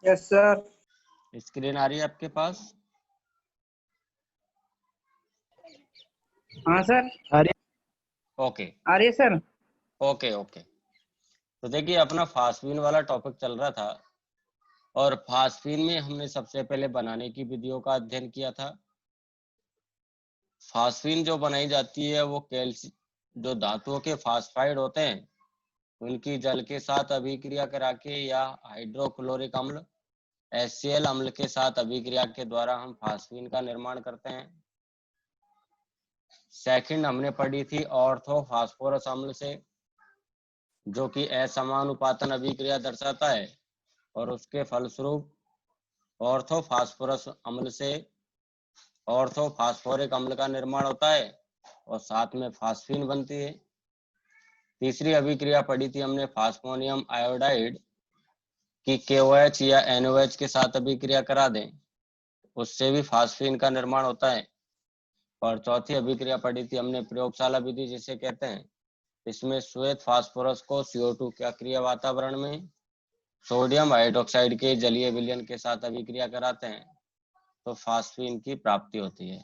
Yes sir. Screen आ रही है आपके पास? हाँ सर। ओके आ रही है सर। Okay okay. तो देखिए अपना फास्फीन वाला टॉपिक चल रहा था और फास्फीन में हमने सबसे पहले बनाने की विधियों का अध्ययन किया था। फास्फीन जो बनाई जाती है वो जो धातुओं के फास्फाइड होते हैं उनकी जल के साथ अभिक्रिया करा के या हाइड्रोक्लोरिक अम्ल HCl अम्ल के साथ अभिक्रिया के द्वारा हम फास्फीन का निर्माण करते हैं। सेकंड हमने पढ़ी थी ऑर्थो फास्फोरस अम्ल से, जो कि असमानुपातन अभिक्रिया दर्शाता है और उसके फलस्वरूप ऑर्थो फास्फोरस अम्ल से ऑर्थो फास्फोरिक अम्ल का निर्माण होता है और साथ में फास्फीन बनती है। तीसरी अभिक्रिया पढ़ी थी हमने फास्फोनियम आयोडाइड की KOH या NOH के साथ अभिक्रिया करा दें, उससे भी फास्फीन का निर्माण होता है। और चौथी अभिक्रिया पढ़ी थी हमने प्रयोगशाला विधि जिसे कहते हैं। इसमें श्वेत फास्फोरस को CO2 की अक्रिय वातावरण में सोडियम हाइड्रोक्साइड के जलीय विलयन के साथ अभिक्रिया कराते हैं तो फास्फीन की प्राप्ति होती है।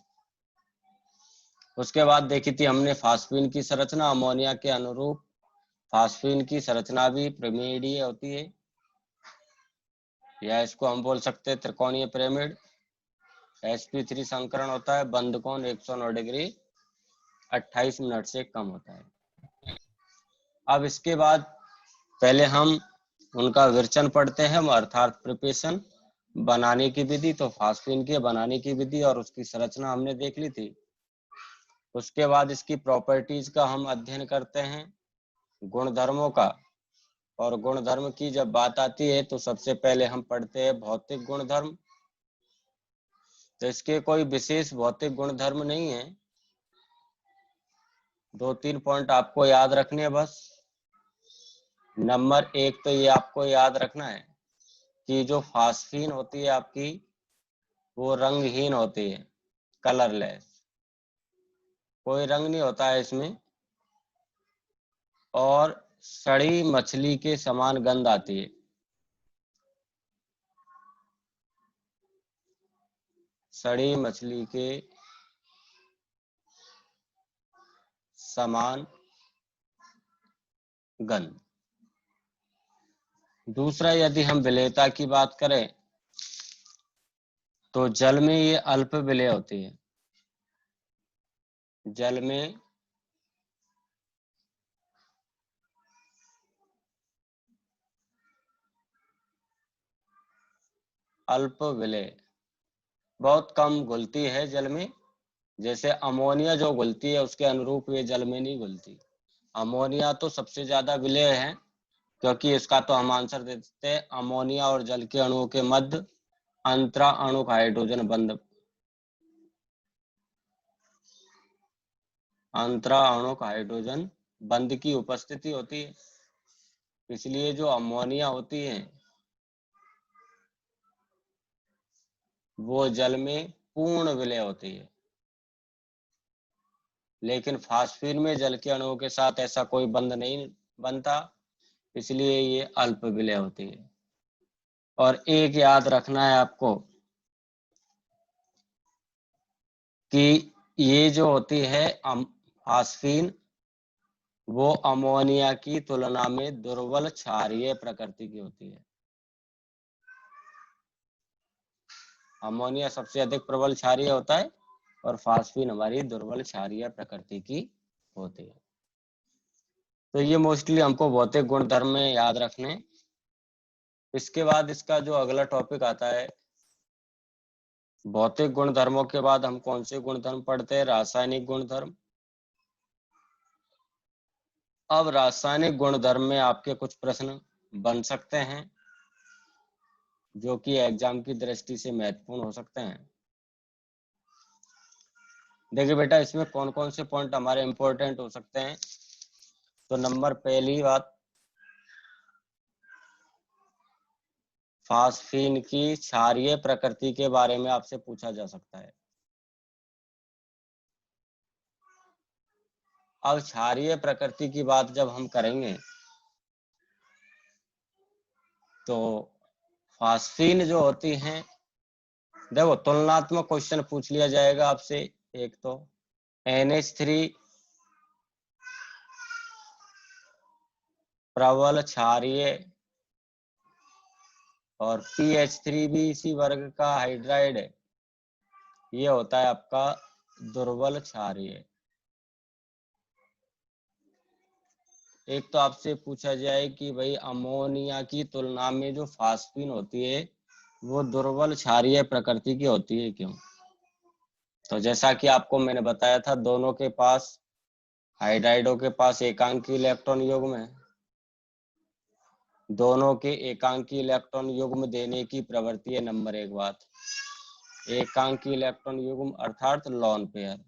उसके बाद देखी थी हमने फास्फीन की संरचना, अमोनिया के अनुरूप फास्फीन की संरचना भी पिरामिडीय होती है या इसको हम बोल सकते हैं त्रिकोणीय पिरामिड। sp3 संकरण होता है, बंध कोण 109 डिग्री 28 मिनट से कम होता है। अब इसके बाद पहले हम उनका विरचन पढ़ते हैं अर्थात प्रिपरेशन, बनाने की विधि। तो फास्फीन के बनाने की विधि और उसकी संरचना हमने देख ली थी। उसके बाद इसकी प्रॉपर्टीज का हम अध्ययन करते हैं, गुणधर्मों का। और गुणधर्म की जब बात आती है तो सबसे पहले हम पढ़ते हैं भौतिक गुणधर्म। तो इसके कोई विशेष भौतिक गुणधर्म नहीं है, 2-3 पॉइंट आपको याद रखने हैं बस। नंबर 1 तो ये आपको याद रखना है कि जो फास्फीन होती है आपकी वो रंगहीन होती है, कलरलेस, कोई रंग नहीं होता है इसमें और सड़ी मछली के समान गंध आती है। सड़ी मछली के समान गंध। दूसरा, यदि हम विलेयता की बात करें तो जल में ये अल्प विलेय होती है। जल में अल्प विलेय, बहुत कम घुलती है जल में। जैसे अमोनिया जो घुलती है उसके अनुरूप ये जल में नहीं घुलती। अमोनिया तो सबसे ज्यादा विलेय है क्योंकि इसका तो हम आंसर दे देते हैं, अमोनिया और जल के अणुओं के मध्य अंतरा अणुक हाइड्रोजन बंध, अंतरा अणुक हाइड्रोजन बंध की उपस्थिति होती है। इसलिए जो अमोनिया होती है वो जल में पूर्ण विलेय होती है, लेकिन फास्फीन में जल के अणुओं के साथ ऐसा कोई बंध नहीं बनता, इसलिए ये अल्प विलेय होती है। और एक याद रखना है आपको कि ये जो होती है फास्फीन, वो अमोनिया की तुलना में दुर्बल क्षारीय प्रकृति की होती है। अमोनिया सबसे अधिक प्रबल क्षारीय होता है और फास्फीन हमारी दुर्बल क्षारीय प्रकृति की होती है। तो ये मोस्टली हमको भौतिक गुणधर्म में याद रखने। इसके बाद इसका जो अगला टॉपिक आता है, भौतिक गुणधर्मों के बाद हम कौन से गुणधर्म पढ़ते हैं? रासायनिक गुणधर्म। अब रासायनिक गुणधर्म में आपके कुछ प्रश्न बन सकते हैं जो कि एग्जाम की दृष्टि से महत्वपूर्ण हो सकते हैं। देखिए बेटा, इसमें कौन कौन से पॉइंट हमारे इंपॉर्टेंट हो सकते हैं। तो नंबर पहली बात, फास्फीन की क्षारीय प्रकृति के बारे में आपसे पूछा जा सकता है। अब क्षारीय प्रकृति की बात जब हम करेंगे तो फास्फीन जो होती हैं, देखो तुलनात्मक क्वेश्चन पूछ लिया जाएगा आपसे। एक तो NH3 प्रबल क्षारीय और PH3 भी इसी वर्ग का हाइड्राइड है, ये होता है आपका दुर्बल क्षारीय। एक तो आपसे पूछा जाए कि भाई अमोनिया की तुलना में जो फास्फीन होती है वो दुर्बल क्षारीय प्रकृति की होती है, क्यों? तो जैसा कि आपको मैंने बताया था, दोनों के पास, हाइड्राइडों के पास एकांकी इलेक्ट्रॉन युग्म है, दोनों के एकांकी इलेक्ट्रॉन युग्म देने की प्रवृत्ति है। नंबर एक बात, एकांकी इलेक्ट्रॉन युग्म अर्थात लॉन पेयर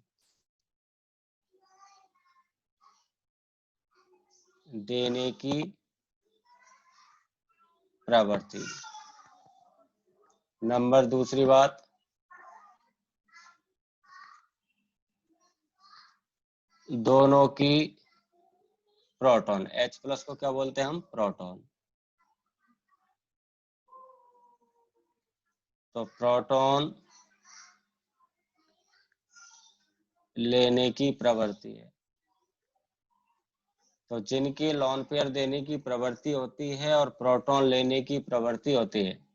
देने की प्रवृत्ति। नंबर दूसरी बात, दोनों की प्रोटॉन, H+ को क्या बोलते हैं हम? प्रोटॉन। तो प्रोटॉन लेने की प्रवृत्ति है। तो जिनकी लॉन पेयर देने की प्रवृत्ति होती है और प्रोटॉन लेने की प्रवृत्ति होती है,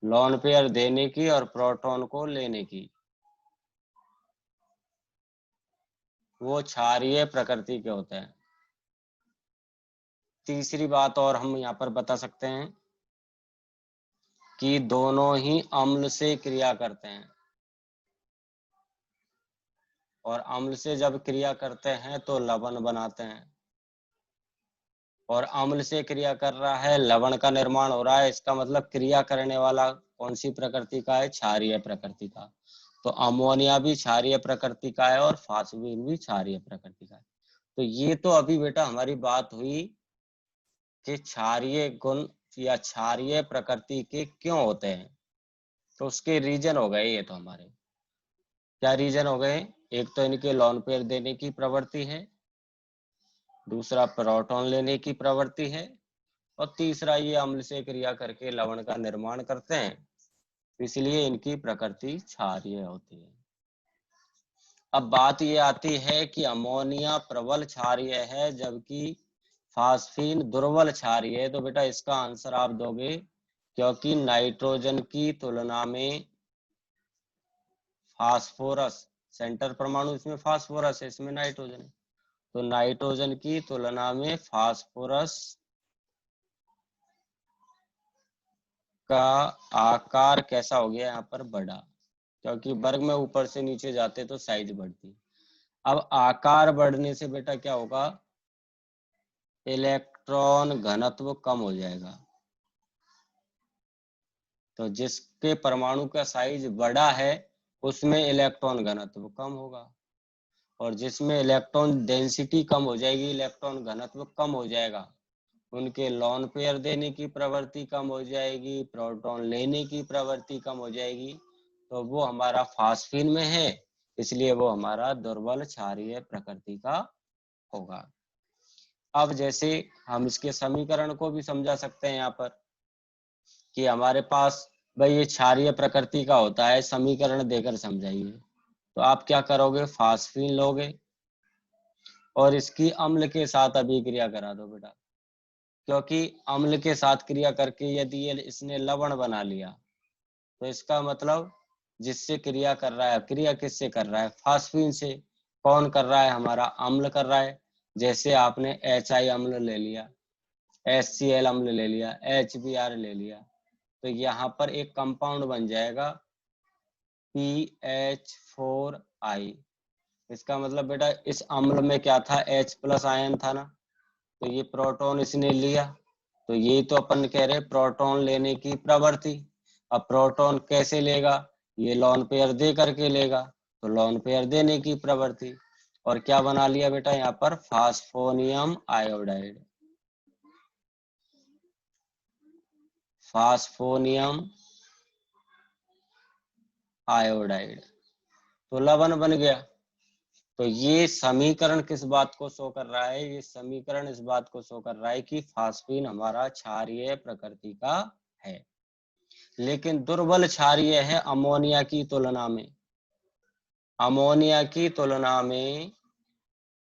लॉन पेयर देने की और प्रोटॉन को लेने की, वो क्षारीय प्रकृति के होते हैं। तीसरी बात और हम यहाँ पर बता सकते हैं कि दोनों ही अम्ल से क्रिया करते हैं, और अम्ल से जब क्रिया करते हैं तो लवण बनाते हैं, और अम्ल से क्रिया कर रहा है, लवण का निर्माण हो रहा है, इसका मतलब क्रिया करने वाला कौन सी प्रकृति का है? क्षारीय प्रकृति का। तो अमोनिया भी क्षारीय प्रकृति का है और फास्फीन भी क्षारीय प्रकृति का है। तो ये तो अभी बेटा हमारी बात हुई कि क्षारीय गुण या क्षारीय प्रकृति के क्यों होते हैं, तो उसके रीजन हो गए ये तो हमारे। क्या रीजन हो गए? एक तो इनके लॉन पेयर देने की प्रवृत्ति है, दूसरा प्रोटॉन लेने की प्रवृत्ति है, और तीसरा ये अम्ल से क्रिया करके लवण का निर्माण करते हैं, इसलिए इनकी प्रकृति क्षारीय होती है। अब बात ये आती है कि अमोनिया प्रबल क्षारीय है जबकि फास्फीन दुर्बल क्षारीय है। तो बेटा इसका आंसर आप दोगे, क्योंकि नाइट्रोजन की तुलना में फास्फोरस, सेंटर परमाणु इसमें फास्फोरस है, इसमें नाइट्रोजन है, तो नाइट्रोजन की तुलना में फास्फोरस का आकार कैसा हो गया यहाँ पर? बड़ा, क्योंकि वर्ग में ऊपर से नीचे जाते तो साइज बढ़ती। अब आकार बढ़ने से बेटा क्या होगा? इलेक्ट्रॉन घनत्व कम हो जाएगा। तो जिसके परमाणु का साइज बड़ा है उसमें इलेक्ट्रॉन घनत्व कम होगा, और जिसमें इलेक्ट्रॉन डेंसिटी कम हो जाएगी, इलेक्ट्रॉन घनत्व कम हो जाएगा, उनके लॉन पेयर देने की प्रवृत्ति कम हो जाएगी, प्रोटॉन लेने की प्रवृत्ति कम हो जाएगी, तो वो हमारा फास्फीन में है, इसलिए वो हमारा दुर्बल क्षारीय प्रकृति का होगा। अब जैसे हम इसके समीकरण को भी समझा सकते हैं यहाँ पर कि हमारे पास भाई ये क्षारीय प्रकृति का होता है, समीकरण देकर समझाइए। तो आप क्या करोगे? फास्फीन लोगे और इसकी अम्ल के साथ अभिक्रिया करा दो बेटा, क्योंकि अम्ल के साथ क्रिया करके यदि ये इसने लवण बना लिया तो इसका मतलब जिससे क्रिया कर रहा है, क्रिया किससे कर रहा है? फास्फीन से। कौन कर रहा है? हमारा अम्ल कर रहा है। जैसे आपने HI अम्ल ले लिया, HCl अम्ल ले लिया, HBr ले लिया, तो यहाँ पर एक कंपाउंड बन जाएगा PH4I। इसका मतलब बेटा इस अम्ल में क्या था? H+ आयन था ना, तो ये प्रोटॉन इसने लिया, तो ये तो अपन कह रहे प्रोटॉन लेने की प्रवृत्ति। अब प्रोटॉन कैसे लेगा? ये लॉन पेयर दे करके लेगा, तो लॉन पेयर देने की प्रवृत्ति, और क्या बना लिया बेटा यहाँ पर? फास्फोनियम आयोडाइड। फास्फोनियम आयोडाइड, तो लवण बन गया। तो ये समीकरण किस बात को शो कर रहा है? ये समीकरण इस बात को शो कर रहा है कि फास्फीन हमारा क्षारीय प्रकृति का लेकिन दुर्बल क्षारीय है अमोनिया की तुलना में। अमोनिया की तुलना में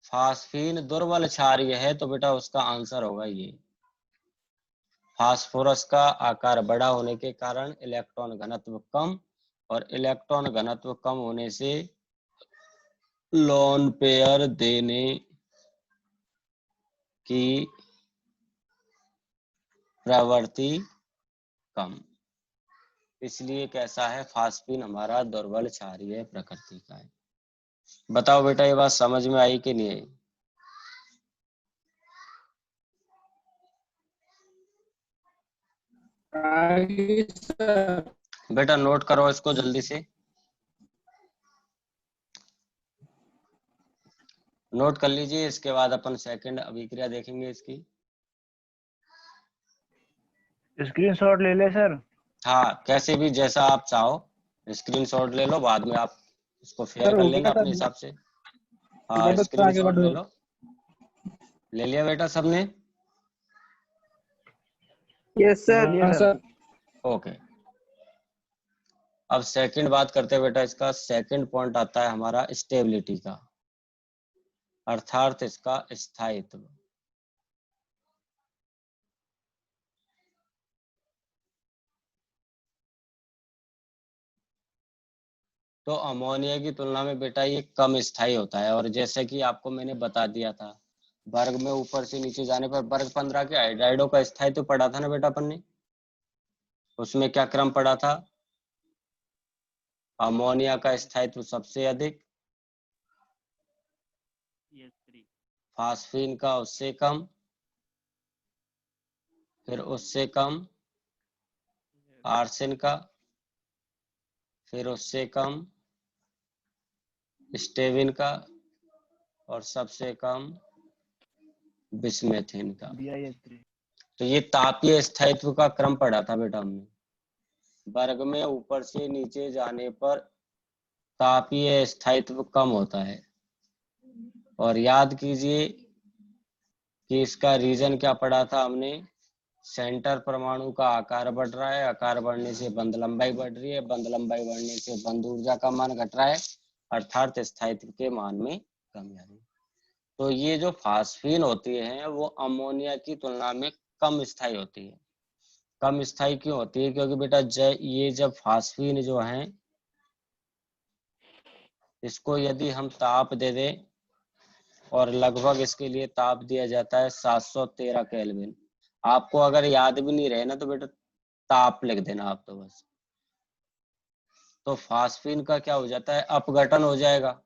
फास्फीन दुर्बल क्षारीय है, तो बेटा उसका आंसर होगा ये। फास्फोरस का आकार बड़ा होने के कारण इलेक्ट्रॉन घनत्व कम, और इलेक्ट्रॉन घनत्व कम होने से लोन पेयर देने की प्रवृत्ति कम, इसलिए कैसा है, फास्फीन हमारा दुर्बल क्षारीय प्रकृति का है। बताओ बेटा ये बात समझ में आई कि नहीं आई? बेटा नोट करो इसको जल्दी से, नोट कर लीजिए। इसके बाद अपन सेकंड अभिक्रिया देखेंगे इसकी। स्क्रीनशॉट ले ले सर। हाँ, कैसे भी जैसा आप चाहो स्क्रीनशॉट ले लो, बाद में आप इसको शेयर कर लेना अपने हिसाब से। हाँ, स्क्रीनशॉट ले लो। ले लिया बेटा सबने? Yes sir. ओके, अब सेकंड बात करते हैं बेटा। इसका सेकंड पॉइंट आता है हमारा स्टेबिलिटी का, अर्थात इसका स्थायित्व। तो अमोनिया की तुलना में बेटा ये कम स्थायी होता है, और जैसे कि आपको मैंने बता दिया था, वर्ग में ऊपर से नीचे जाने पर वर्ग 15 के हाइड्राइडों का स्थायित्व पढ़ा था ना बेटा अपन ने। उसमें क्या क्रम पढ़ा था? अमोनिया का स्थायित्व सबसे अधिक, फास्फीन का उससे कम, फिर उससे कम आर्सेन का, फिर उससे कम स्टेविन का, और सबसे कम बिस्मेथिन का। तो ये तापीय स्थायित्व का क्रम पढ़ा था बेटा हमने। वर्ग में ऊपर से नीचे जाने पर तापीय स्थायित्व कम होता है, और याद कीजिए कि इसका रीजन क्या पढ़ा था हमने? सेंटर परमाणु का आकार बढ़ रहा है, आकार बढ़ने से बंध लंबाई बढ़ रही है, बंध लंबाई बढ़ने से बंध ऊर्जा का मान घट रहा है, अर्थात स्थायित्व के मान में कमी आ रही है। तो ये जो फास्फीन होती है वो अमोनिया की तुलना में कम स्थायी होती है। कम स्थायी क्यों होती है? क्योंकि बेटा ये जब फास्फीन जो है, इसको यदि हम ताप दे दें, और लगभग इसके लिए ताप दिया जाता है 713 केल्विन। आपको अगर याद भी नहीं रहे ना तो बेटा ताप लिख देना आप तो बस। तो फास्फीन का क्या हो जाता है? अपघटन हो जाएगा।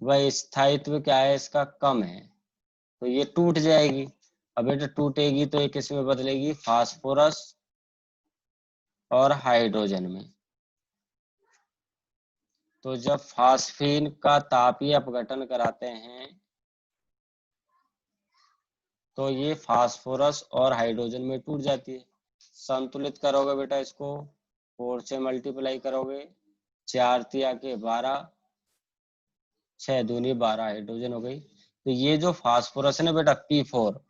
वह स्थायित्व क्या है इसका? कम है, तो ये टूट जाएगी। अब बेटा टूटेगी तो ये किस में बदलेगी? फास्फोरस और हाइड्रोजन में। तो जब फास्फीन का तापीय अपघटन कराते हैं तो ये फास्फोरस और हाइड्रोजन में टूट जाती है। संतुलित करोगे बेटा इसको, 4 से मल्टीप्लाई करोगे, 4 तिया के 12, 6 दूनी 12 हाइड्रोजन हो गई। तो ये जो फास्फोरस है ना बेटा P4,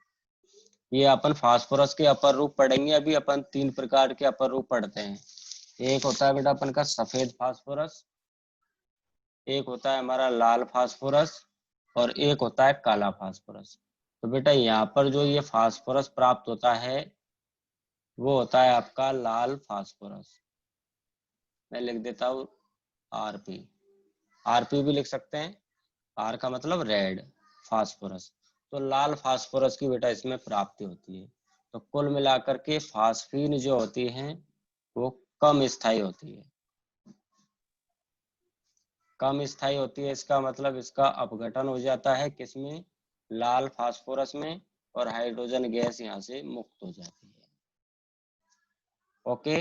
ये अपन फास्फोरस के अपर रूप पढ़ेंगे। अभी अपन 3 प्रकार के अपर रूप पढ़ते हैं। एक होता है बेटा अपन का सफेद फास्फोरस, एक होता है हमारा लाल फास्फोरस, और एक होता है काला फास्फोरस। तो बेटा यहाँ पर जो ये फास्फोरस प्राप्त होता है वो होता है आपका लाल फास्फोरस। मैं लिख देता हूँ आरपी, आरपी भी लिख सकते हैं, आर का मतलब रेड फास्फोरस। तो लाल फास्फोरस की बेटा इसमें प्राप्ति होती है। तो कुल मिलाकर के फास्फीन जो होती हैं वो कम स्थायी होती है। कम स्थायी होती है इसका मतलब इसका अपघटन हो जाता है किसमें? लाल फास्फोरस में, और हाइड्रोजन गैस यहाँ से मुक्त हो जाती है। Okay,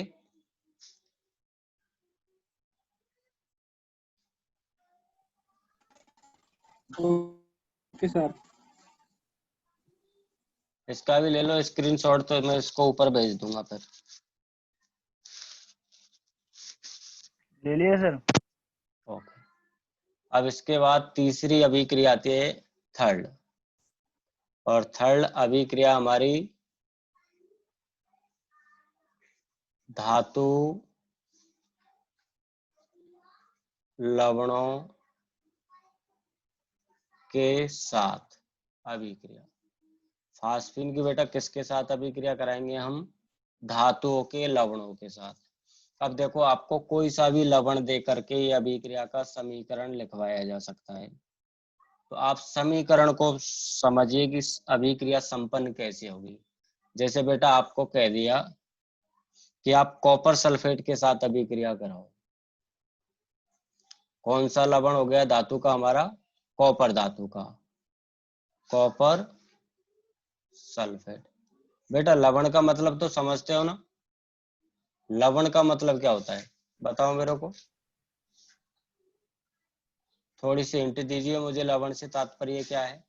okay sir. इसका भी ले लो स्क्रीनशॉट, तो मैं इसको ऊपर भेज दूंगा फिर। ले लिया सर। ओके, अब इसके बाद तीसरी अभिक्रिया आती है थर्ड, और थर्ड अभिक्रिया हमारी धातु लवणों के साथ अभिक्रिया। फास्फीन की बेटा किसके साथ अभिक्रिया कराएंगे हम? धातुओं के लवणों के साथ। अब देखो आपको कोई सा भी लवण दे करके ये अभिक्रिया का समीकरण लिखवाया जा सकता है, तो आप समीकरण को समझिए कि अभिक्रिया संपन्न कैसे होगी। जैसे बेटा आपको कह दिया कि आप कॉपर सल्फेट के साथ अभिक्रिया कराओ। कौन सा लवण हो गया धातु का हमारा? कॉपर धातु का, कॉपर सल्फेट। बेटा लवण का मतलब तो समझते हो ना? लवण का मतलब क्या होता है बताओ मेरे को, थोड़ी सी हिंट दीजिए मुझे, लवण से तात्पर्य क्या है?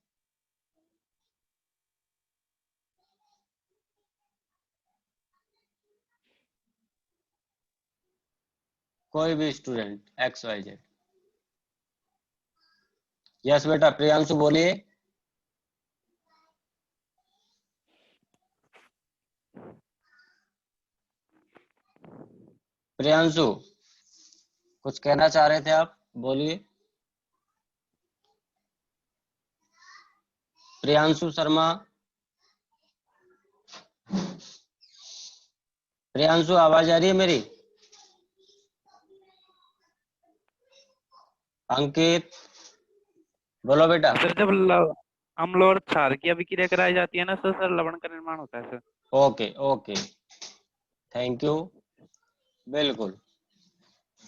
कोई भी स्टूडेंट, XYZ। यस बेटा प्रियांशु बोलिए। प्रियांशु कुछ कहना चाह रहे थे आप, बोलिए। प्रियांशु शर्मा, प्रियांशु आवाज आ रही है मेरी? अंकित बोलो बेटा। सर जब अम्ल और क्षार की अभिक्रिया कराई जाती है ना सर लवण का निर्माण होता है sir. Okay okay, thank you. बिल्कुल,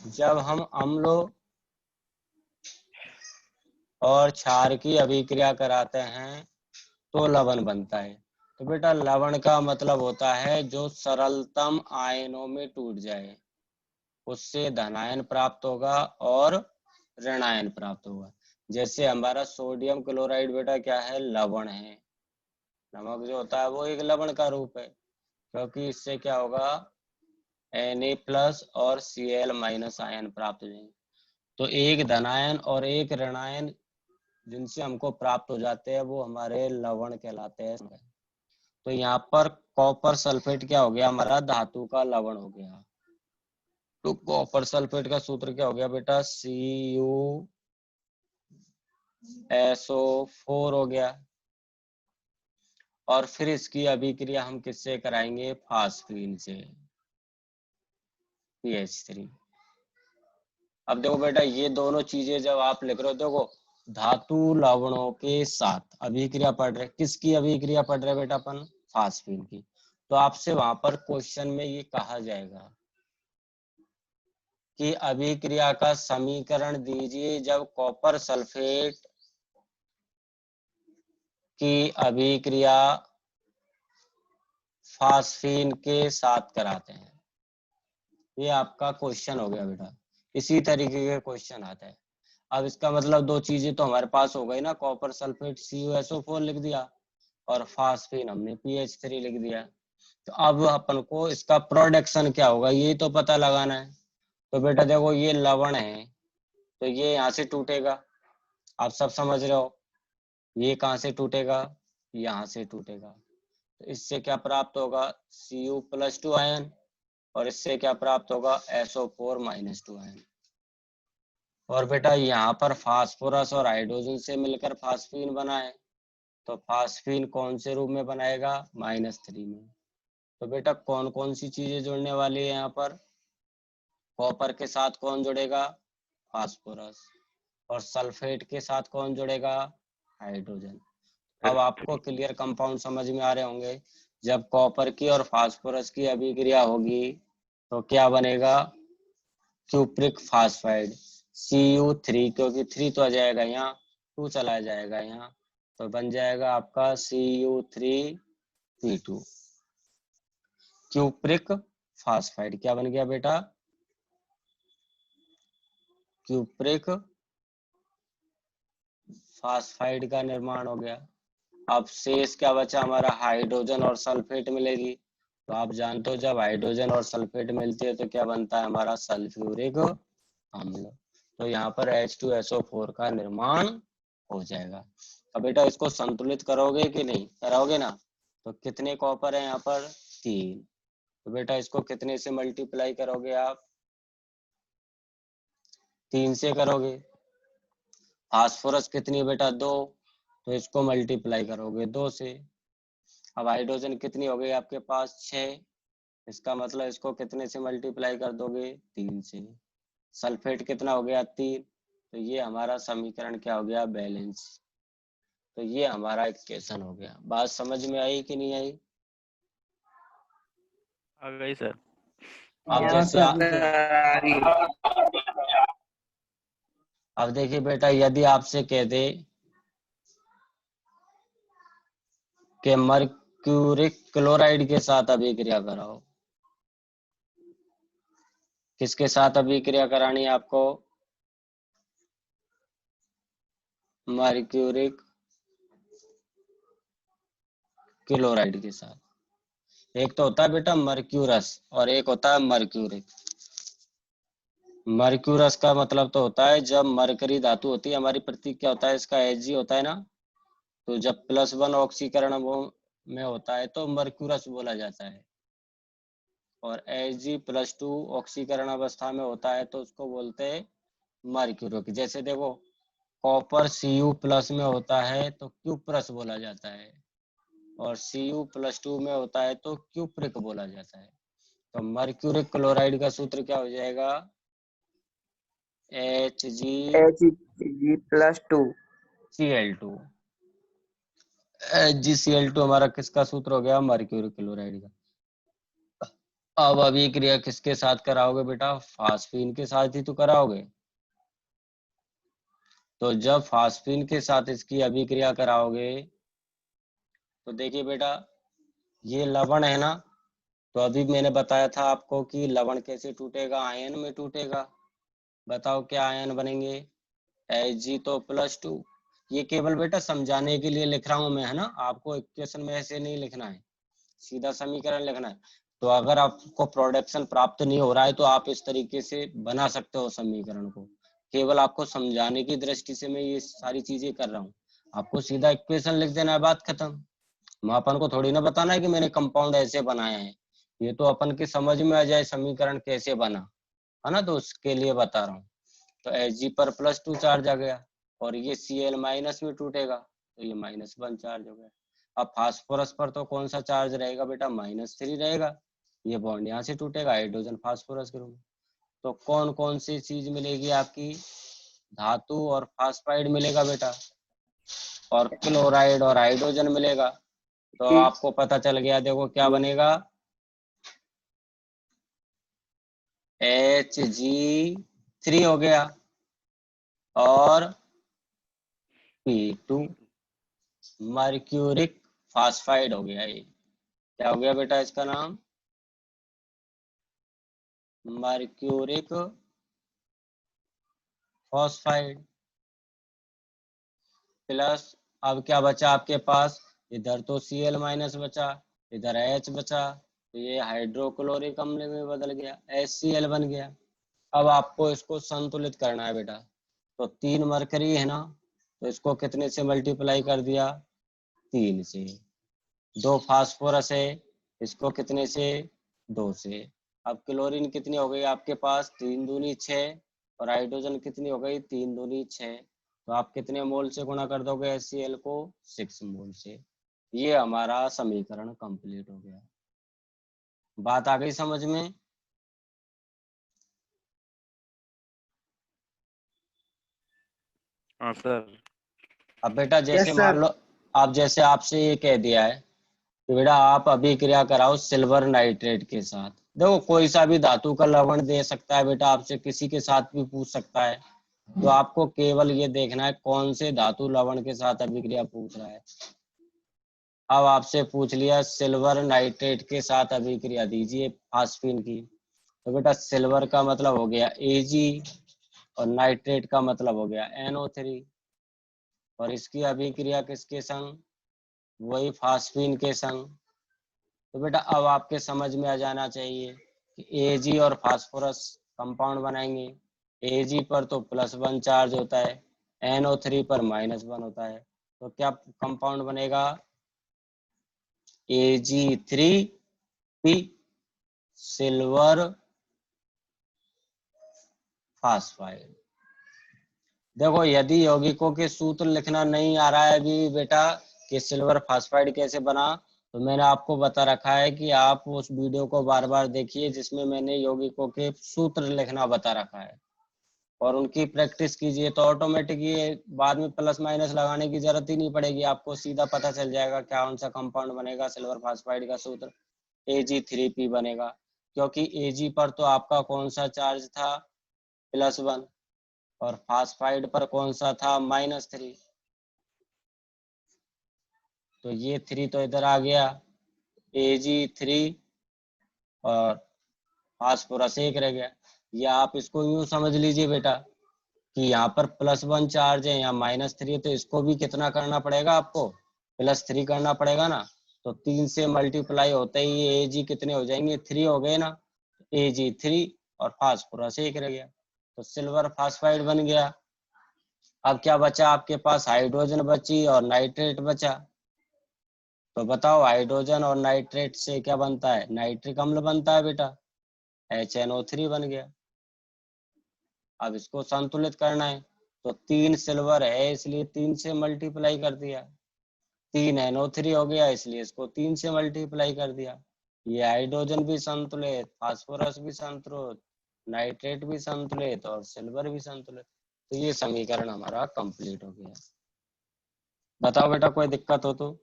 जब हम अम्लों और क्षार की अभिक्रिया कराते हैं तो लवण बनता है। तो बेटा लवण का मतलब होता है जो सरलतम आयनों में टूट जाए, उससे धनायन प्राप्त होगा और ऋणायन प्राप्त होगा। जैसे हमारा सोडियम क्लोराइड बेटा क्या है? लवण है। नमक जो होता है वो एक लवण का रूप है, क्योंकि इससे क्या होगा? Na+ और Cl- आयन प्राप्त हो जाएंगे। तो एक धनायन और एक ऋणायन जिनसे हमको प्राप्त हो जाते हैं वो हमारे लवण कहलाते हैं। तो यहाँ पर कॉपर सल्फेट क्या हो गया? हमारा धातु का लवण हो गया। तो कॉपर सल्फेट का सूत्र क्या हो गया बेटा? CuSO4 हो गया। और फिर इसकी अभिक्रिया हम किससे कराएंगे? फास्फीन से, PH3। अब देखो बेटा ये दोनों चीजें जब आप लिख रहे हो, देखो धातु लवणों के साथ अभिक्रिया पढ़ रहे, किसकी अभिक्रिया पढ़ रहे बेटा अपन? फास्फीन की। तो आपसे वहां पर क्वेश्चन में ये कहा जाएगा कि अभिक्रिया का समीकरण दीजिए जब कॉपर सल्फेट की अभिक्रिया फास्फीन के साथ कराते हैं। ये आपका क्वेश्चन हो गया बेटा, इसी तरीके के क्वेश्चन आता है। अब इसका मतलब दो चीजें तो हमारे पास हो गई ना, कॉपर सल्फेट CuSO4 लिख दिया और फास्फीन हमने PH3 लिख दिया। तो अब अपन को इसका प्रोडक्शन क्या होगा ये तो पता लगाना है। तो बेटा देखो ये लवण है तो ये यहाँ से टूटेगा, आप सब समझ रहे हो। ये कहाँ से टूटेगा? यहाँ से टूटेगा। तो इससे क्या प्राप्त होगा? Cu+2 आयन, और इससे क्या प्राप्त होगा? SO4- 2 ion. और बेटा यहाँ पर फास्फोरस और हाइड्रोजन से मिलकर फास्फीन बना है, तो फास्फीन कौन से रूप में बनाएगा? -3 में। तो बेटा कौन कौन सी चीजें जुड़ने वाली है यहाँ पर? कॉपर के साथ कौन जुड़ेगा? फास्फोरस। और सल्फेट के साथ कौन जुड़ेगा? हाइड्रोजन। अब आपको क्लियर कंपाउंड समझ में आ रहे होंगे। जब कॉपर की और फास्फोरस की अभिक्रिया होगी तो क्या बनेगा? क्यूप्रिक फास्फाइड Cu3, क्योंकि 3 तो आ जाएगा यहाँ, 2 चला जाएगा यहाँ, तो बन जाएगा आपका Cu3P2। क्यूप्रिक फास्फाइड क्या बन गया बेटा? क्यूप्रिक फास्फाइड का निर्माण हो गया। अब शेष क्या बचा हमारा? हाइड्रोजन और सल्फेट मिलेगी। तो आप जानते हो जब हाइड्रोजन और सल्फेट मिलती है तो क्या बनता है हमारा? सल्फ्यूरिक अम्ल। तो यहाँ पर H2SO4 का निर्माण हो जाएगा। अब बेटा इसको संतुलित करोगे कि नहीं? कराओगे ना? तो कितने कॉपर है यहाँ पर? 3। तो बेटा इसको कितने से मल्टीप्लाई करोगे आप? 3 से करोगे। फास्फोरस कितनी है बेटा? 2, तो इसको मल्टीप्लाई करोगे 2 से। अब हाइड्रोजन कितनी हो गई आपके पास? 6, इसका मतलब इसको कितने से मल्टीप्लाई कर दोगे? 3 से। सल्फेट कितना हो गया? 3, तो ये हमारा समीकरण क्या हो गया? बैलेंस। तो ये हमारा इक्वेशन हो गया। बात समझ में आई कि नहीं आई? आ गई सर। अब हाँ जैसे सर। अब देखिए बेटा, यदि आपसे कह दे कि मर्क्यूरिक क्लोराइड के साथ अभिक्रिया कराओ, किसके साथ अभिक्रिया करानी है आपको? मर्क्यूरिक क्लोराइड के साथ। एक तो होता है बेटा मर्क्यूरस और एक होता है मर्क्यूरिक। मर्क्यूरस का मतलब तो होता है जब मरकरी धातु होती है, हमारी प्रतीक क्या होता है इसका? Hg होता है ना। तो जब +1 ऑक्सीकरण में होता है तो मर्क्यूरस बोला जाता है, और Hg+2 ऑक्सीकरण अवस्था में होता है तो उसको बोलते हैं मर्क्यूरिक। जैसे देखो, कॉपर Cu+ में होता है तो क्यूप्रस बोला जाता है, और Cu+2 में होता है तो क्यूप्रिक बोला जाता है। तो मर्क्यूरिक क्लोराइड का सूत्र क्या हो जाएगा? Hg+2। HgCl2। HgCl2 हमारा किसका सूत्र हो गया? मर्क्यूरिक क्लोराइड का। अब अभिक्रिया किसके साथ कराओगे बेटा? फास्फीन के साथ ही तो कराओगे। तो जब फास्फीन के साथ इसकी अभिक्रिया कराओगे तो देखिए बेटा, ये लवण है ना, तो अभी मैंने बताया था आपको कि लवण कैसे टूटेगा? आयन में टूटेगा। बताओ क्या आयन बनेंगे? Hg तो +2। ये केवल बेटा समझाने के लिए लिख रहा हूं मैं, है ना, आपको इक्वेशन में ऐसे नहीं लिखना है, सीधा समीकरण लिखना है। तो अगर आपको प्रोडक्शन प्राप्त नहीं हो रहा है तो आप इस तरीके से बना सकते हो समीकरण को। केवल आपको समझाने की दृष्टि से मैं ये सारी चीजें कर रहा हूँ। आपको सीधा इक्वेशन लिख देना है, बात खत्म। अपन को थोड़ी ना बताना है कि मैंने कंपाउंड ऐसे बनाया है, ये तो अपन की समझ में आ जाए समीकरण कैसे बना, है ना, तो उसके लिए बता रहा हूँ। तो Hg पर +2 चार्ज आ गया और ये Cl- में टूटेगा तो ये -1 चार्ज हो गया। अब फास्फोरस पर तो कौन सा चार्ज रहेगा बेटा? -3 रहेगा। ये बॉन्ड यहाँ से टूटेगा, हाइड्रोजन फास्फोरस के रूप में। तो कौन कौन सी चीज मिलेगी आपकी? धातु और फास्फाइड मिलेगा बेटा, और क्लोराइड और हाइड्रोजन मिलेगा। तो आपको पता चल गया, देखो क्या बनेगा? Hg3 हो गया और P2 मर्क्यूरिक फास्फाइड हो गया। ये क्या हो गया बेटा? इसका नाम मर्क्यूरिक फॉस्फाइड। प्लस अब क्या बचा आपके पास? इधर तो Cl- बचा, इधर H बचा, तो ये हाइड्रोक्लोरिक अम्ल में बदल गया, HCl बन गया। अब आपको इसको संतुलित करना है बेटा। तो 3 मरकरी है ना, तो इसको कितने से मल्टीप्लाई कर दिया? 3 से। 2 फास्फोरस है, इसको कितने से? 2 से। अब क्लोरीन कितनी हो गई आपके पास? 3 दूनी 6, और हाइड्रोजन कितनी हो गई? 3 दूनी 6। तो आप कितने मोल से गुणा कर दोगे HCl को? 6 मोल से। ये हमारा समीकरण कंप्लीट हो गया। बात आ गई समझ में? हाँ सर। अब बेटा जैसे Yes, मान sir. लो, आप जैसे आपसे ये कह दिया है कि बेटा आप अभिक्रिया कराओ सिल्वर नाइट्रेट के साथ। देखो कोई सा भी धातु का लवण दे सकता है बेटा, आपसे किसी के साथ भी पूछ सकता है। तो आपको केवल ये देखना है कौन से धातु लवण के साथ अभिक्रिया पूछ रहा है। अब आपसे पूछ लिया सिल्वर नाइट्रेट के साथ अभिक्रिया दीजिए फास्फीन की, तो बेटा सिल्वर का मतलब हो गया Ag और नाइट्रेट का मतलब हो गया NO3, और इसकी अभिक्रिया किसके संग? वही फास्फीन के संग। तो बेटा अब आपके समझ में आ जाना चाहिए कि Ag और फास्फोरस कंपाउंड बनाएंगे। Ag पर तो +1 चार्ज होता है, NO3 पर -1 होता है, तो क्या कंपाउंड बनेगा? Ag3P। Silver phosphide. देखो यदि यौगिकों के सूत्र लिखना नहीं आ रहा है अभी बेटा कि सिल्वर फास्फाइड कैसे बना, तो मैंने आपको बता रखा है कि आप उस वीडियो को बार बार देखिए जिसमें मैंने यौगिकों के सूत्र लिखना बता रखा है और उनकी प्रैक्टिस कीजिए, तो ऑटोमेटिक ये बाद में प्लस माइनस लगाने की जरूरत ही नहीं पड़ेगी, आपको सीधा पता चल जाएगा कौन सा कंपाउंड बनेगा। सिल्वर फास्फाइड का सूत्र Ag3P बनेगा, क्योंकि Ag पर तो आपका कौन सा चार्ज था, +1, और फास्फाइड पर कौन सा था, -3। तो ये 3 तो इधर आ गया, Ag3 और फास्फोरस 1 रह गया। या आप इसको यूं समझ लीजिए बेटा कि यहाँ पर +1 चार्ज है, यहाँ -3 है, तो इसको भी कितना करना पड़ेगा आपको, +3 करना पड़ेगा ना। तो 3 से मल्टीप्लाई होते ही ये Ag कितने हो जाएंगे, 3 हो गए ना, Ag3 और फास्फोरस 1 रह गया, तो सिल्वर फास्फाइड बन गया। अब क्या बचा आपके पास, हाइड्रोजन बची और नाइट्रेट बचा। तो बताओ हाइड्रोजन और नाइट्रेट से क्या बनता है, नाइट्रिक अम्ल बनता है बेटा, HNO3 बन गया। अब इसको संतुलित करना है, तो 3 सिल्वर है इसलिए 3 से मल्टीप्लाई कर दिया, 3 NO3 हो गया इसलिए इसको 3 से मल्टीप्लाई कर दिया। ये हाइड्रोजन भी संतुलित, फास्फोरस भी संतुलित, नाइट्रेट भी संतुलित और सिल्वर भी संतुलित। तो ये समीकरण हमारा कंप्लीट हो गया। बताओ बेटा कोई दिक्कत हो तो।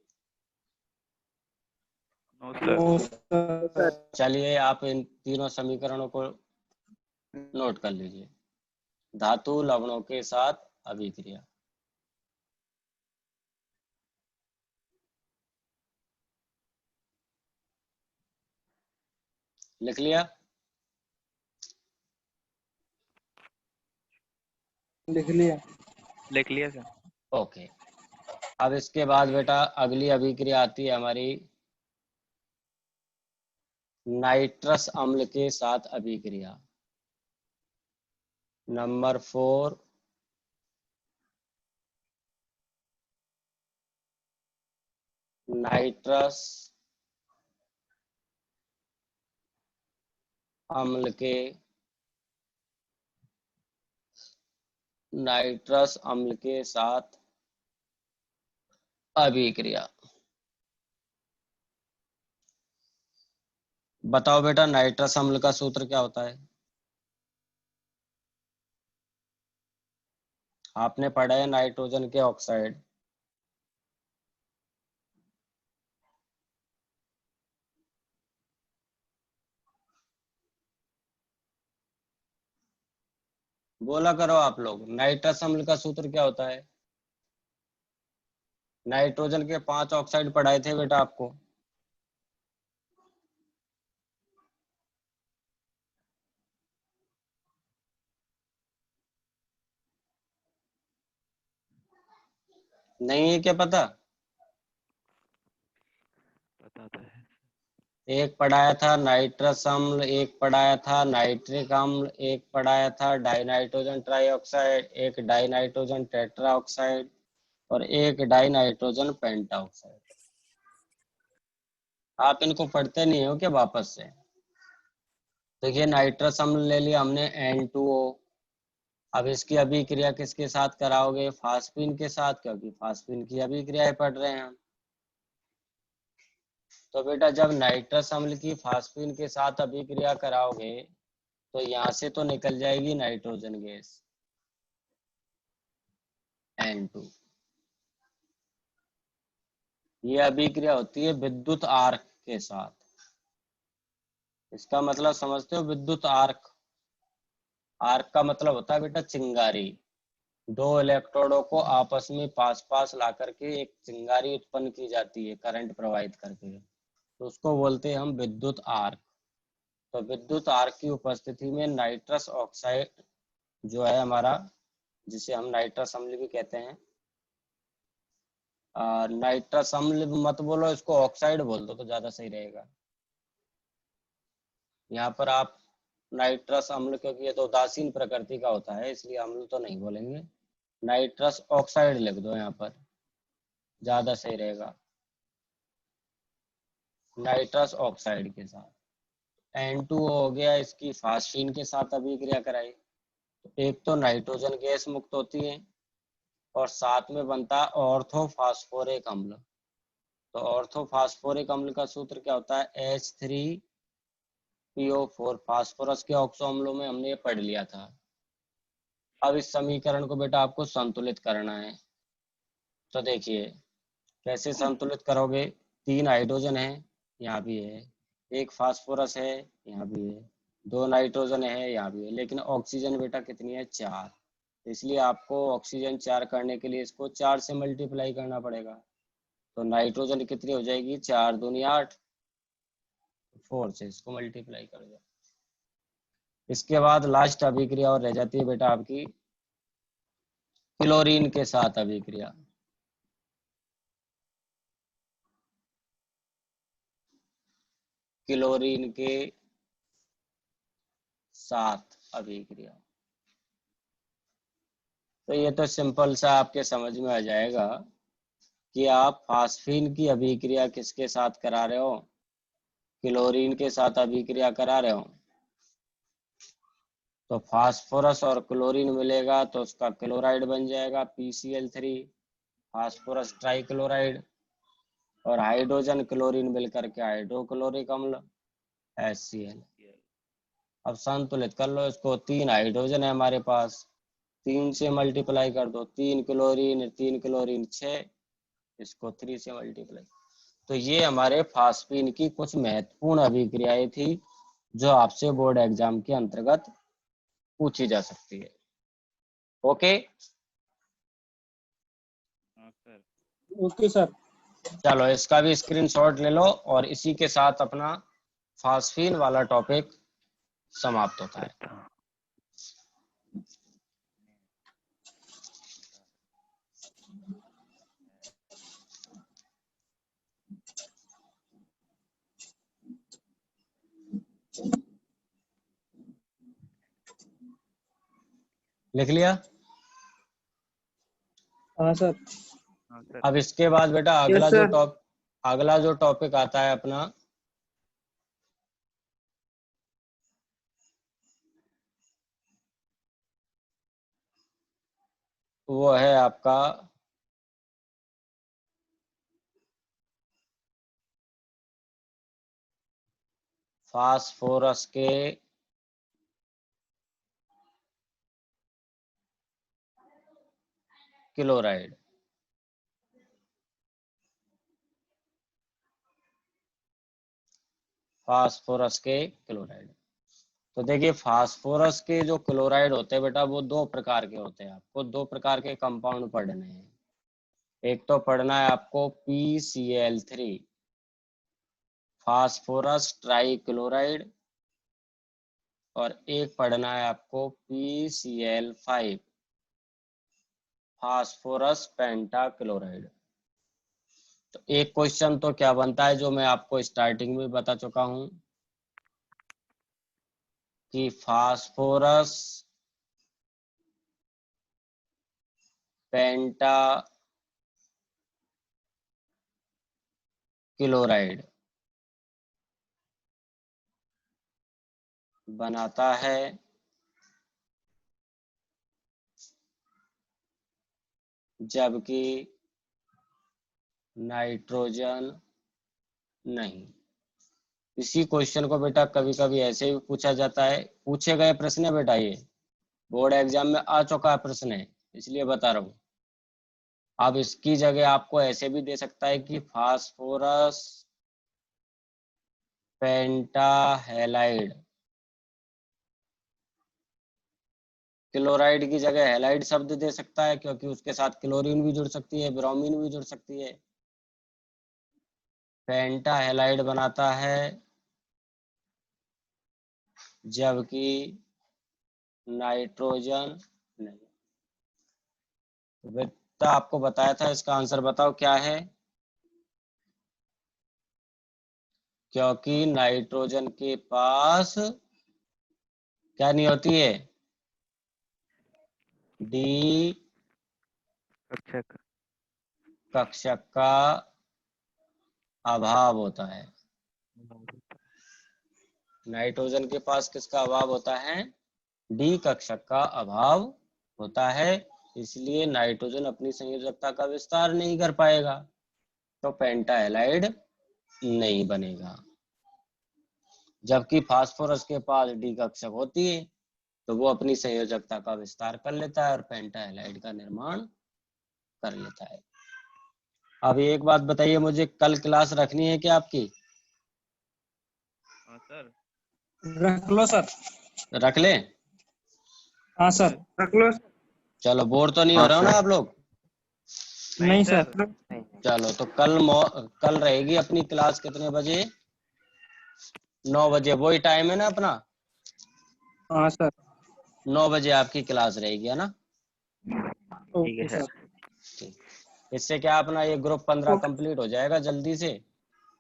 No sir. चलिए आप इन तीनों समीकरणों को नोट कर लीजिए। धातु लवणों के साथ अभिक्रिया। लिख लिया? लिख लिया। लिख लिया सर। ओके। अब इसके बाद बेटा अगली अभिक्रिया आती है हमारी नाइट्रस अम्ल के साथ अभिक्रिया। नंबर 4 नाइट्रस अम्ल के साथ अभिक्रिया। बताओ बेटा नाइट्रस अम्ल का सूत्र क्या होता है, आपने पढ़ा है नाइट्रोजन के ऑक्साइड। बोला करो आप लोग, नाइट्रस अम्ल का सूत्र क्या होता है। नाइट्रोजन के 5 ऑक्साइड पढ़ाए थे बेटा आपको। नहीं है क्या पता? पता तो है। एक पढ़ाया था नाइट्रस अम्ल, एक पढ़ाया था नाइट्रिक अम्ल, एक पढ़ाया था डाइनाइट्रोजन ट्राइऑक्साइड, एक डाइनाइट्रोजन टेट्राऑक्साइड और एक डाइनाइट्रोजन पेंटाऑक्साइड। आप इनको पढ़ते नहीं हो क्या वापस से? देखिए नाइट्रस अम्ल ले लिया हमने N2O। अब इसकी अभिक्रिया किसके साथ कराओगे, फास्फीन के साथ, क्योंकि फास्फीन की अभिक्रियाएं पढ़ रहे हैं हम। तो बेटा जब नाइट्रस अम्ल की फास्फीन के साथ अभिक्रिया कराओगे तो यहाँ से तो निकल जाएगी नाइट्रोजन गैस N2। ये अभिक्रिया होती है विद्युत आर्क के साथ। इसका मतलब समझते हो, विद्युत आर्क। आर्क का मतलब होता है बेटा चिंगारी। दो इलेक्ट्रोडों को आपस में पास पास ला करके एक चिंगारी उत्पन्न की जाती है करंट प्रवाहित करके, तो उसको बोलते हैं हम विद्युत आर्क। तो विद्युत आर्क की उपस्थिति में नाइट्रस ऑक्साइड जो है हमारा, जिसे हम नाइट्रस अम्ल भी कहते हैं, नाइट्रस अम्ल मत बोलो, इसको ऑक्साइड बोल दो तो ज्यादा सही रहेगा। यहाँ पर आप नाइट्रस अम्ल, क्योंकि ये तो उदासीन प्रकृति का होता है इसलिए अम्ल तो नहीं बोलेंगे, नाइट्रस ऑक्साइड लिख दो, यहाँ पर ज्यादा सही रहेगा, नाइट्रस ऑक्साइड के साथ। N2O हो गया, इसकी फास्फीन के साथ अभिक्रिया कराई तो एक तो नाइट्रोजन गैस मुक्त होती है और साथ में बनता है ऑर्थोफॉस्फोरिक अम्ल। तो ऑर्थोफॉस्फोरिक अम्ल का सूत्र क्या होता है? H3PO4। फास्फोरस के ऑक्सो अम्लों में हमने ये पढ़ लिया था। अब इस समीकरण को बेटा आपको संतुलित करना है। तो देखिए कैसे संतुलित करोगे? 3 हाइड्रोजन है, यहाँ भी है, एक फास्फोरस है, यहाँ भी है, 2 नाइट्रोजन है, यहाँ भी है, लेकिन ऑक्सीजन बेटा कितनी है? 4। इसलिए आपको ऑक्सीजन 4 करने के लिए इसको 4 से मल्टीप्लाई करना पड़ेगा। तो नाइट्रोजन कितनी हो जाएगी? 4 दूनी 8, 4 से इसको मल्टीप्लाई कर दो। इसके बाद लास्ट अभिक्रिया और रह जाती है बेटा आपकी क्लोरीन के साथ अभिक्रिया। क्लोरीन के साथ अभिक्रिया, तो ये तो सिंपल सा आपके समझ में आ जाएगा कि आप फास्फीन की अभिक्रिया किसके साथ करा रहे हो? क्लोरीन के साथ अभिक्रिया करा रहे हो। तो फास्फोरस और क्लोरीन मिलेगा तो उसका क्लोराइड बन जाएगा PCl3, फास्फोरस ट्राइक्लोराइड, और हाइड्रोजन क्लोरीन मिलकर के हाइड्रोक्लोरिक अम्ल HCl। अब संतुलित कर लो इसको। 3 हाइड्रोजन है हमारे पास, 3 से मल्टीप्लाई कर दो, 3 क्लोरीन 6, इसको 3 से मल्टीप्लाई। तो ये हमारे फास्फीन की कुछ महत्वपूर्ण अभिक्रियाएं थी जो आपसे बोर्ड एग्जाम के अंतर्गत पूछी जा सकती है। Okay okay sir. चलो इसका भी स्क्रीनशॉट ले लो और इसी के साथ अपना फास्फीन वाला टॉपिक समाप्त होता है। लिख लिया? हाँ सर। अब इसके बाद बेटा यस सर। अगला जो टॉपिक आता है अपना वो है आपका फास्फोरस के क्लोराइड। फास्फोरस के क्लोराइड, तो देखिए फास्फोरस के जो क्लोराइड होते हैं बेटा वो 2 प्रकार के होते हैं। आपको 2 प्रकार के कंपाउंड पढ़ने हैं। एक तो पढ़ना है आपको PCl3 फास्फोरस ट्राइक्लोराइड, और एक पढ़ना है आपको PCl5 फास्फोरस पेंटाक्लोराइड। तो एक क्वेश्चन तो क्या बनता है जो मैं आपको स्टार्टिंग में बता चुका हूं कि फास्फोरस पेंटा क्लोराइड बनाता है जबकि नाइट्रोजन नहीं। इसी क्वेश्चन को बेटा कभी कभी ऐसे भी पूछा जाता है, पूछे गए प्रश्न है बेटा, ये बोर्ड एग्जाम में आ चुका प्रश्न है इसलिए बता रहा हूँ। अब इसकी जगह आपको ऐसे भी दे सकता है कि फास्फोरस पेंटाहेलाइड, क्लोराइड की जगह हेलाइड शब्द दे सकता है क्योंकि उसके साथ क्लोरीन भी जुड़ सकती है, ब्रोमीन भी जुड़ सकती है। पेंटाहेलाइड बनाता है जबकि नाइट्रोजन नहीं। तो बेटा आपको बताया था, इसका आंसर बताओ क्या है? क्योंकि नाइट्रोजन के पास क्या नहीं होती है? डी कक्षक का अभाव होता है। नाइट्रोजन के पास किसका अभाव होता है? डी कक्षक का अभाव होता है, इसलिए नाइट्रोजन अपनी संयोजकता का विस्तार नहीं कर पाएगा, तो पेंटा हैलाइड नहीं बनेगा। जबकि फास्फोरस के पास डी कक्षक होती है तो वो अपनी संयोजकता का विस्तार कर लेता है और पेंटा हैलाइड का निर्माण कर लेता है। अब एक बात बताइए मुझे, कल क्लास रखनी है क्या आपकी? हाँ सर। रख लो सर। रख लें? हाँ सर रख लो। चलो, बोर तो नहीं हो रहा हो ना आप लोग? नहीं सर। चलो, तो कल रहेगी अपनी क्लास कितने बजे? 9 बजे। वही टाइम है ना अपना? हाँ सर। 9 बजे आपकी क्लास रहेगी, है ना? ठीक है ओके सर। सर। ठीक। इससे क्या अपना ये ग्रुप 15 कंप्लीट हो जाएगा जल्दी से,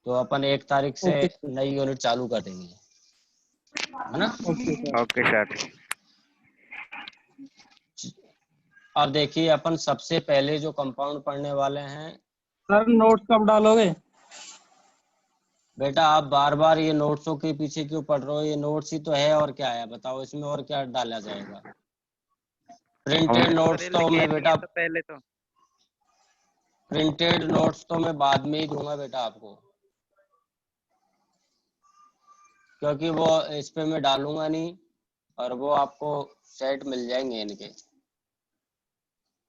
तो अपन 1 तारीख से ओके सर। नई यूनिट चालू कर देंगे, है ना? Okay sir. Okay sir. अब देखिए, अपन सबसे पहले जो कंपाउंड पढ़ने वाले हैं, सर नोट्स कब डालोगे? बेटा आप बार बार ये नोट्सों के पीछे क्यों पढ़ रहे हो? ये नोट्स ही तो है, और क्या है बताओ, इसमें और क्या डाला जाएगा? प्रिंटेड नोट्स तो मैं बेटा, तो पहले तो प्रिंटेड नोट्स तो मैं बाद में ही दूंगा बेटा आपको, क्योंकि वो इस पे मैं डालूंगा नहीं और वो आपको सेट मिल जाएंगे इनके।